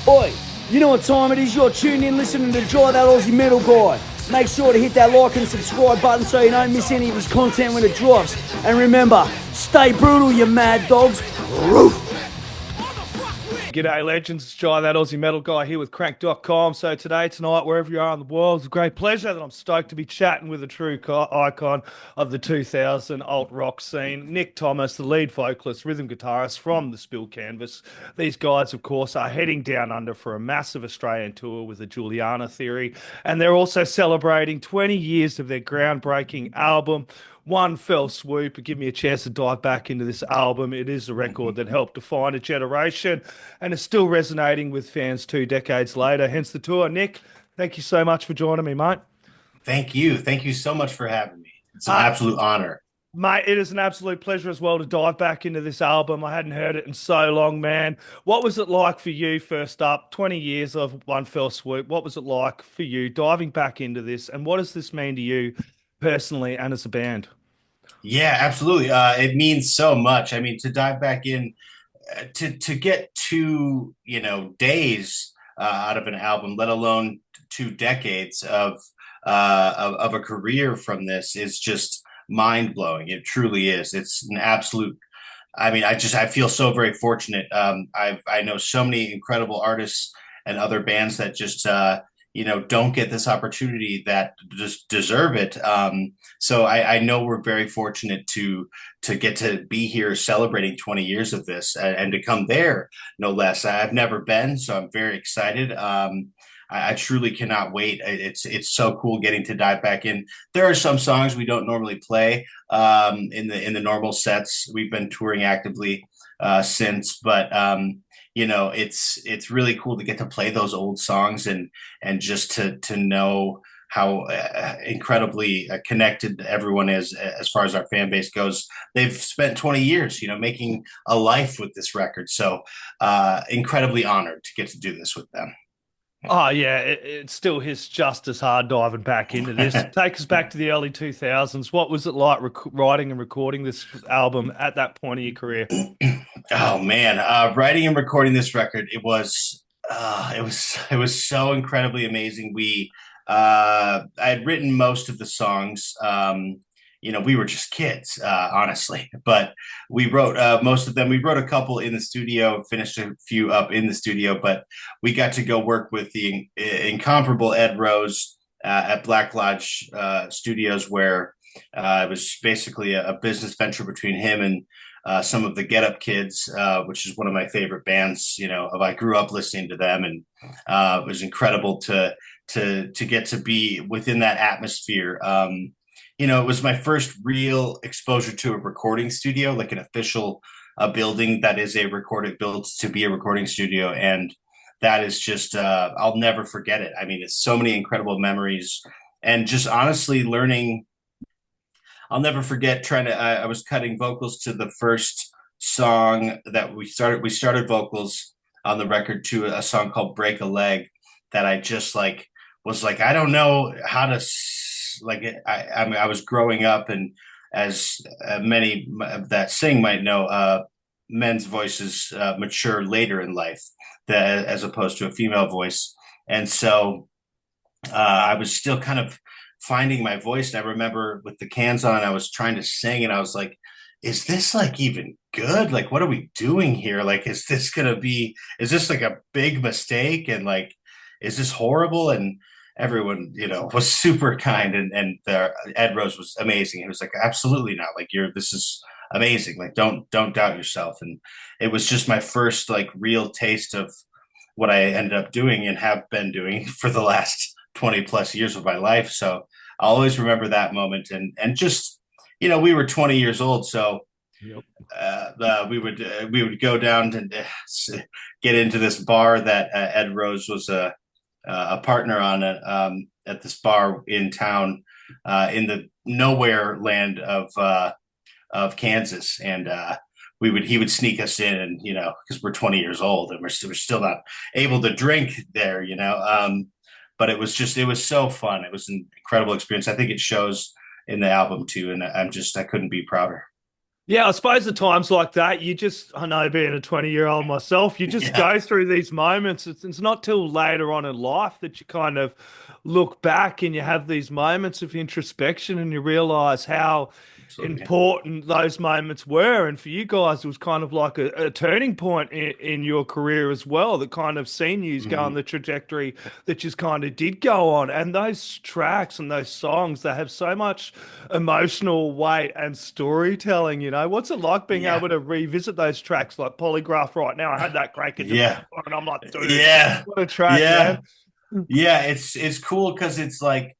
Oi, you know what time it is? You're tuned in listening to Dry That Aussie Metal Guy. Make sure to hit that like and subscribe button so you don't miss any of his content when it drops. And remember, stay brutal, you mad dogs. Roof. G'day, legends. It's Jai, that Aussie metal guy here with Crannk.com. So tonight, wherever you are in the world, it's a great pleasure that I'm stoked to be chatting with a true icon of the 2000 alt rock scene, Nick Thomas, the lead vocalist, rhythm guitarist from the Spill Canvas. These guys, of course, are heading down under for a massive Australian tour with the Juliana Theory, and they're also celebrating 20 years of their groundbreaking album, One Fell Swoop. Give me a chance to dive back into this album. It is a record that helped define a generation and is still resonating with fans 2 decades later, hence the tour. Nick, thank you so much for joining me, mate. Thank you. Thank you so much for having me. It's an Uh, absolute honor. Mate, it is an absolute pleasure as well to dive back into this album. I hadn't heard it in so long, man. What was it like for you, first up, 20 years of One Fell Swoop? What was it like for you diving back into this? And what does this mean to you personally and as a band? Yeah, absolutely. It means so much. I mean, to dive back in, to get 2 days out of an album, let alone 2 decades of a career from this is just mind blowing. It truly is. It's an absolute. I mean, I feel so very fortunate. I know so many incredible artists and other bands that just don't get this opportunity that just deserve it. So I know we're very fortunate to get to be here celebrating 20 years of this and to come there no less. I've never been, so I'm very excited. I truly cannot wait. It's so cool getting to dive back in. There are some songs we don't normally play in the normal sets. We've been touring actively since, but it's really cool to get to play those old songs and just to know how incredibly connected everyone is as far as our fan base goes. They've spent 20 years, making a life with this record. So incredibly honored to get to do this with them. Oh yeah, it still hits just as hard diving back into this. Take us back to the early 2000s. What was it like writing and recording this album at that point in your career? Oh man, writing and recording this record, it was so incredibly amazing. I had written most of the songs. We were just kids, honestly, but we wrote most of them. We wrote a couple in the studio, finished a few up in the studio, but we got to go work with the incomparable Ed Rose at Black Lodge Studios, where it was basically a business venture between him and some of the Get Up Kids, which is one of my favorite bands. I grew up listening to them, and it was incredible to get to be within that atmosphere. It was my first real exposure to a recording studio, like an official building that is built to be a recording studio. And that is just, I'll never forget it. I mean, it's so many incredible memories and just honestly learning. I'll never forget I was cutting vocals to the first song that we started. We started vocals on the record to a song called Break a Leg that I just was like, I don't know how to I mean, I was growing up, and as many that sing might know, men's voices mature later in life, as opposed to a female voice. And so I was still kind of finding my voice. And I remember with the cans on, I was trying to sing, and I was like, is this even good? Like, what are we doing here? Like, is this like a big mistake? And is this horrible? And everyone, was super kind, and Ed Rose was amazing. He was like, absolutely not. Like, this is amazing. Like, don't doubt yourself. And it was just my first real taste of what I ended up doing and have been doing for the last 20 plus years of my life. So I'll always remember that moment. And just, we were 20 years old. So Yep. we would go down and get into this bar that Ed Rose was a partner on it at this bar in town in the nowhere land of Kansas, and he would sneak us in, and because we're 20 years old and we're still not able to drink there, but it was so fun. It was an incredible experience. I think it shows in the album too, and I couldn't be prouder. Yeah, I suppose at times like that, I know being a 20-year-old myself, you just Yeah, go through these moments. It's not till later on in life that you kind of look back and you have these moments of introspection and you realize how absolutely. important those moments were. And for you guys, it was kind of like a turning point in your career as well, that kind of seen you go on Mhm. the trajectory that you kind of did go on. And those tracks and those songs, they have so much emotional weight and storytelling. What's it like being Yeah, able to revisit those tracks like Polygraph right now? I had that crank into yeah, and I'm like, dude, yeah, what a track, yeah. man. Yeah, it's cool because it's like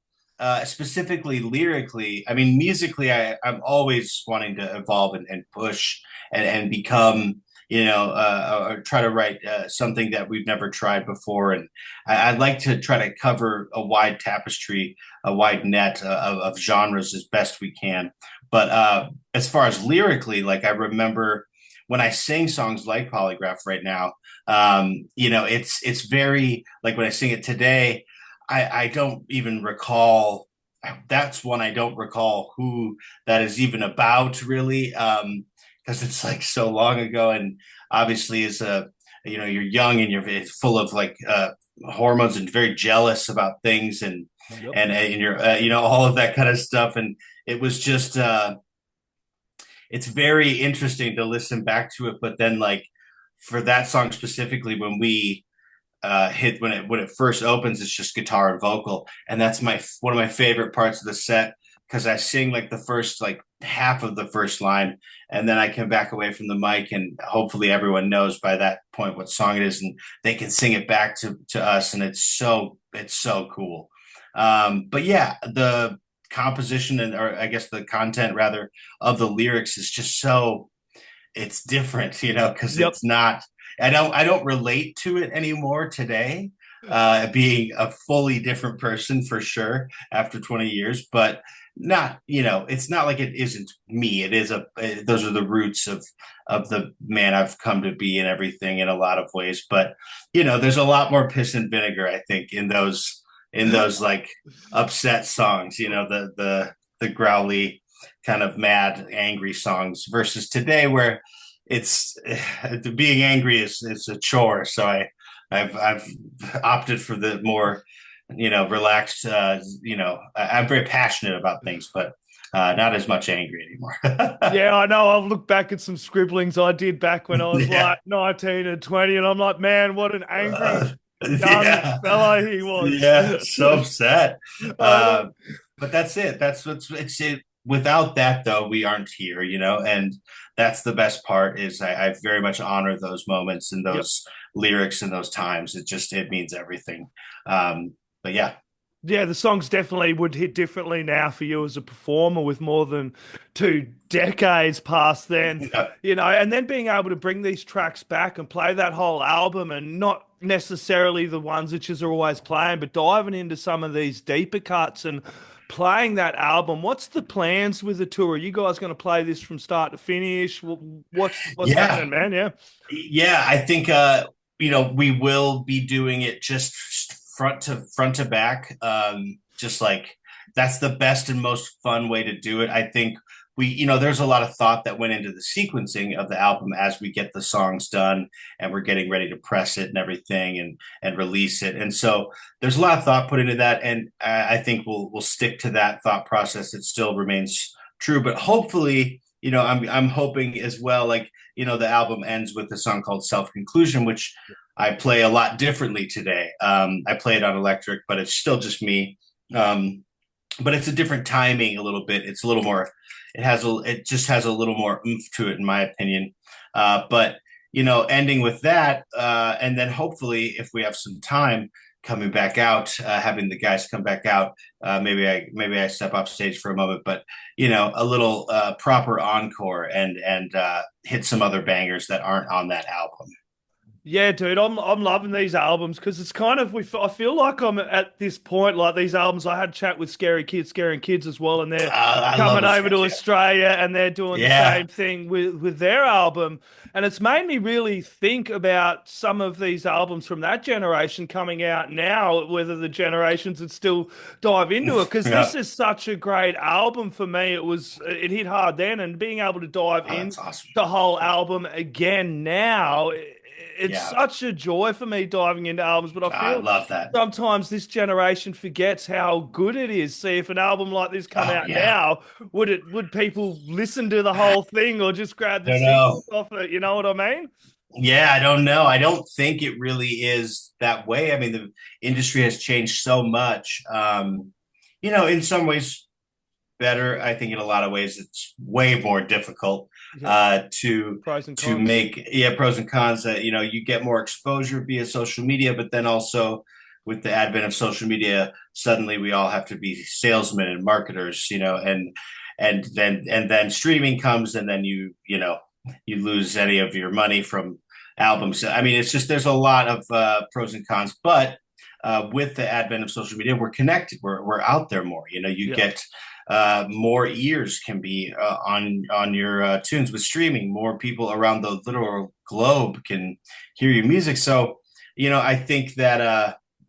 specifically lyrically. I mean, musically, I'm always wanting to evolve and push and become, or try to write something that we've never tried before. And I'd like to try to cover a wide tapestry, a wide net of genres as best we can. But as far as lyrically, like I remember when I sing songs like Polygraph right now, it's very like when I sing it today, I don't even recall. That's one I don't recall who that is even about really, because it's like so long ago, and obviously as a you're young and you're full of like hormones and very jealous about things Yep. and you're all of that kind of stuff, and it was just it's very interesting to listen back to it, but then like for that song specifically, when we hit when it first opens, it's just guitar and vocal, and that's my one of my favorite parts of the set because I sing like the first like half of the first line, and then I can back away from the mic, and hopefully everyone knows by that point what song it is, and they can sing it back to us, and it's so cool. But yeah, the composition or I guess the content rather of the lyrics is just so it's different, because Yep. it's not. I don't relate to it anymore today, being a fully different person for sure after 20 years, but not, it's not like it isn't me. It is those are the roots of the man I've come to be and everything in a lot of ways. But there's a lot more piss and vinegar, I think, in those like upset songs, the growly kind of mad, angry songs versus today where it's being angry is a chore. So I've opted for the more relaxed. I'm very passionate about things, but not as much angry anymore. Yeah, I know. I've looked back at some scribblings I did back when I was Yeah, like 19 and 20, and I'm like, man, what an angry young yeah, fellow he was. yeah. So upset. I know. But that's it. That's what's it's it. Without that, though, we aren't here, and that's the best part. Is I very much honor those moments and Yep. those lyrics and those times. It means everything. But yeah, Yeah, the songs definitely would hit differently now for you as a performer with more than 2 decades past then, and then being able to bring these tracks back and play that whole album and not necessarily the ones that you're always playing, but diving into some of these deeper cuts and playing that album. What's the plans with the tour? Are you guys going to play this from start to finish? What's yeah, happening, man? Yeah. yeah. I think we will be doing it just front to back. Just like that's the best and most fun way to do it. I think there's a lot of thought that went into the sequencing of the album as we get the songs done and we're getting ready to press it and everything and release it. And so there's a lot of thought put into that, and I think we'll stick to that thought process. It still remains true, but hopefully, I'm hoping as well. Like the album ends with a song called Self Conclusion, which I play a lot differently today. I play it on electric, but it's still just me. But it's a different timing a little bit. It's a little more. It just has a little more oomph to it, in my opinion. But ending with that, and then hopefully, if we have some time, coming back out, having the guys come back out. Maybe I step off stage for a moment, but a little proper encore and hit some other bangers that aren't on that album. Yeah, dude, I'm loving these albums because it's kind of I feel like I'm at this point like these albums. I had a chat with Scaring Kids as well, and they're I love coming those over guys. to Australia and they're doing the Yeah, same thing with their album, and it's made me really think about some of these albums from that generation coming out now, whether the generations would still dive into it because yeah. this is such a great album for me. It hit hard then, and being able to dive Oh, in that's awesome. the whole album again now. It's Yeah, such a joy for me diving into albums, but I I feel love that. sometimes this generation forgets how good it is. See, if an album like this come Oh out yeah, now, would people listen to the whole thing or just grab I the don't know. singles off it? You know what I mean? Yeah, I don't know. I don't think it really is that way. I mean, the industry has changed so much. In some ways better. I think in a lot of ways it's way more difficult Yeah, to pros and cons. make pros and cons. That you get more exposure via social media, but then also with the advent of social media, suddenly we all have to be salesmen and marketers. And then streaming comes, and then you lose any of your money from albums. I mean, it's just there's a lot of pros and cons, but with the advent of social media, we're connected. We're out there more. You Yeah. get more ears can be on your tunes with streaming. More people around the literal globe can hear your music. So, I think that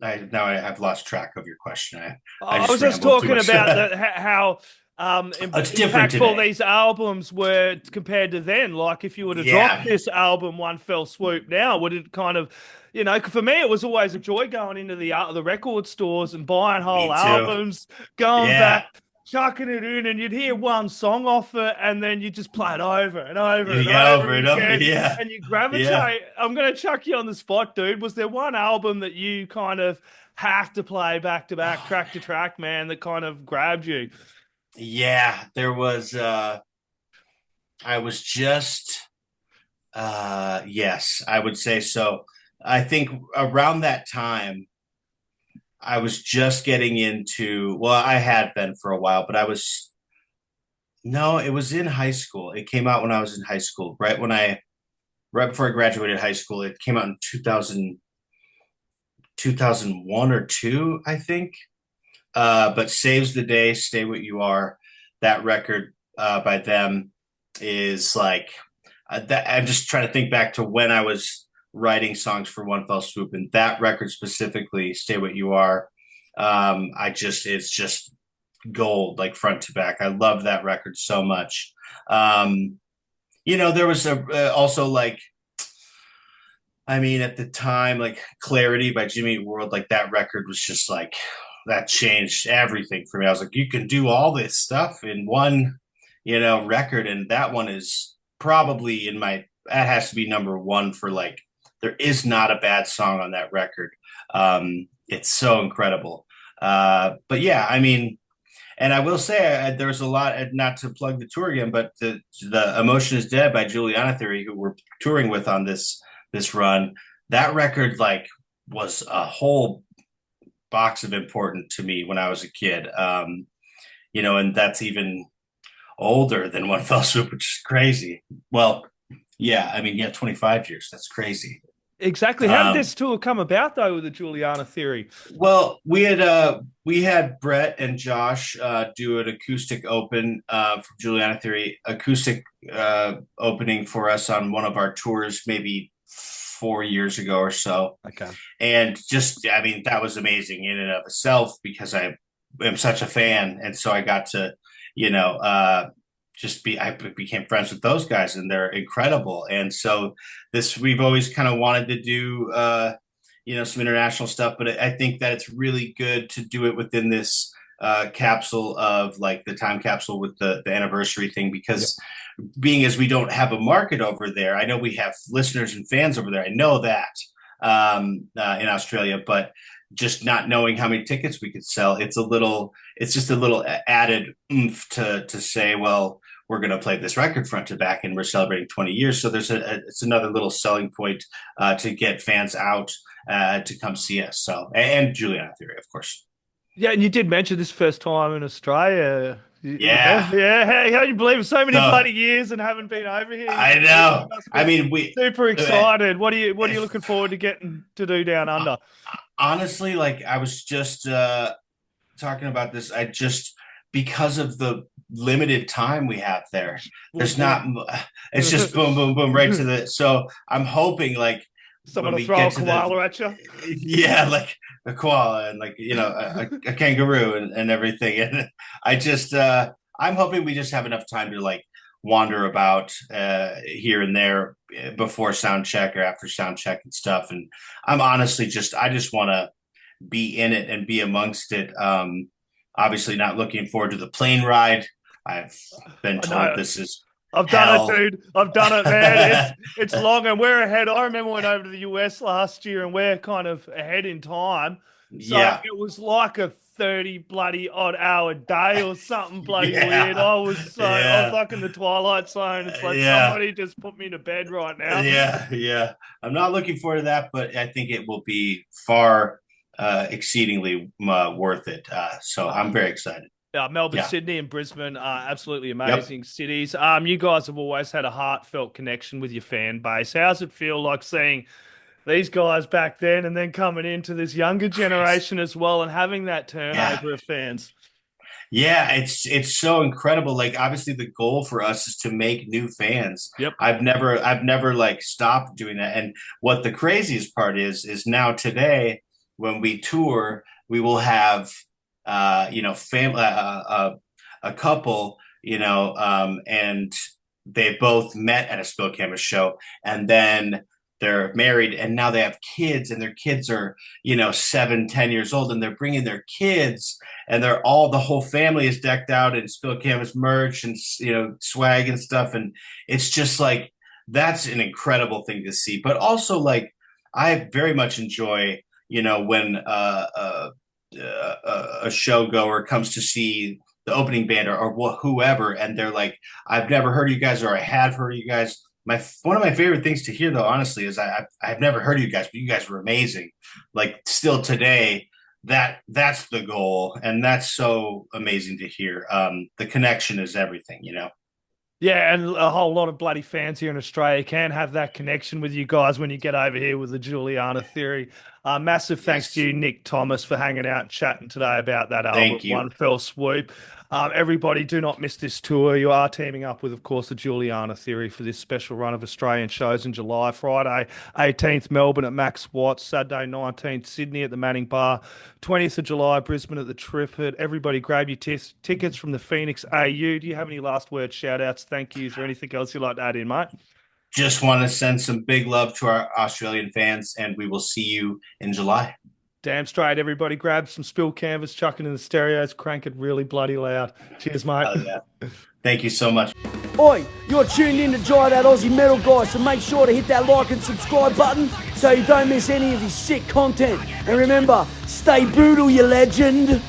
I have lost track of your question. I I just was just rambled too talking much. about how It's different impactful today. these albums were compared to then. Like if you were to drop Yeah, this album One Fell Swoop now, would it kind of, for me it was always a joy going into the record stores and buying whole me too. albums, going Yeah, back, chucking it in, and you'd hear one song off it, and then you just play it over and over and yeah, over over and over. again, Yeah, and you yeah. gravitate. I'm gonna chuck you on the spot, dude. Was there one album that you kind of have to play back to back, track to track, man, that kind of grabbed you? Yeah, there was I was just yes, I would say so. I think around that time I was just getting into, well, I had been for a while, but I was, no, it was in high school. It came out when I was in high school, right before I graduated high school. It came out in 2001 or 2, I think. But Saves the Day, Stay What You Are, that record by them is like that. I'm just trying to think back to when I was writing songs for One Fell Swoop, and that record specifically, Stay What You Are. It's just gold, like front to back. I love that record so much. There was also like, I mean, at the time, like Clarity by Jimmy Eat World, like that record was just like that changed everything for me. I was like, you can do all this stuff in one, record, and that one is probably that has to be number one for like, there is not a bad song on that record. It's so incredible. But yeah, I mean, and I will say there's a lot, not to plug the tour again, but the Emotion is Dead by Juliana Theory, who we're touring with on this run, that record like was a whole box of important to me when I was a kid. And that's even older than One Fell Swoop, which is crazy. Well, yeah, I mean, yeah, 25 years. That's crazy. Exactly. How did Um, this tour come about though with the Juliana Theory? well, we had Brett and Josh do an acoustic open for Juliana Theory, acoustic opening for us on one of our tours, maybe 4 years ago or so. Okay. And just, I mean, that was amazing in and of itself because I am such a fan, and so I got to, you know, I became friends with those guys, and they're incredible. And so we've always kind of wanted to do, some international stuff, but I think that it's really good to do it within this capsule of like the time capsule with the anniversary thing, because being as we don't have a market over there, I know we have listeners and fans over there. I know that in Australia, but just not knowing how many tickets we could sell, it's just a little added oomph to say, well, we're going to play this record front to back and we're celebrating 20 years. So it's another little selling point to get fans out to come see us. So, and Juliana Theory, of course. Yeah, and you did mention this first time in Australia. Yeah. Yeah. How you believe it? So many So, bloody years and haven't been over here. I You know. must I be mean, super excited. What are you looking forward to getting to do down under? honestly, like I was just talking about this. Because of the limited time we have there, Boom, there's not, boom. it's just boom, boom, boom, right to the, so I'm hoping like Someone when to we throw a get to koala at you. yeah, like a koala and like, a kangaroo and everything. And I'm hoping we just have enough time to like wander about here and there before sound check or after sound check and stuff. And I just want to be in it and be amongst it. Obviously, not looking forward to the plane ride. I've been I told know. this is I've done it, hell. dude. I've done it, man. It's long and we're ahead. I remember when I went over to the US last year and we're kind of ahead in time. So Yeah, it was like a 30 bloody odd hour day or something bloody weird. yeah, I was yeah, like in the twilight zone. It's like yeah, somebody just put me to bed right now. yeah. I'm not looking forward to that, but I think it will be far exceedingly worth it. So I'm very excited. Melbourne, Yeah. Sydney, and Brisbane are absolutely Yep. amazing cities. You guys have always had a heartfelt connection with your fan base. How's it feel like seeing these guys back then and then coming into this younger generation as well and having that Yeah. turnover of fans? Yeah, it's so incredible. Like obviously the goal for us is to make new fans. Yep. I've never like stopped doing that. And what the craziest part is now today when we tour, we will have family a couple, and they both met at a Spill Canvas show and then they're married and now they have kids and their kids are 7-10 years old and they're bringing their kids and the whole family is decked out in Spill Canvas merch and swag and stuff, and it's just like that's an incredible thing to see. But also like I very much enjoy when a show goer comes to see the opening band or whoever and they're like, I've never heard of you guys or I have heard of you guys. One of my favorite things to hear though, honestly, is I've never heard of you guys, but you guys were amazing. Like still today, that's the goal, and that's so amazing to hear. The connection is everything. Yeah, and a whole lot of bloody fans here in Australia can have that connection with you guys when you get over here with the Juliana Theory. Massive thanks to Yes. you, Nick Thomas, for hanging out and chatting today about that album, Thank you. One Fell Swoop. Everybody, do not miss this tour. You are teaming up with, of course, the Juliana Theory for this special run of Australian shows in July. Friday, 18th, Melbourne at Max Watts. Saturday, 19th, Sydney at the Manning Bar. 20th of July, Brisbane at the Triffid. Everybody grab your tickets from the Phoenix AU. Do you have any last word shout outs, thank yous, or anything else you'd like to add in, mate? Just want to send some big love to our Australian fans, and we will see you in July. Damn straight, everybody grab some Spill Canvas, chuck it in the stereos, crank it really bloody loud. Cheers, mate. Hell yeah. Thank you so much. Oi, you're tuned in to Jai That Aussie Metal Guy, so make sure to hit that like and subscribe button so you don't miss any of his sick content. And remember, stay brutal, you legend.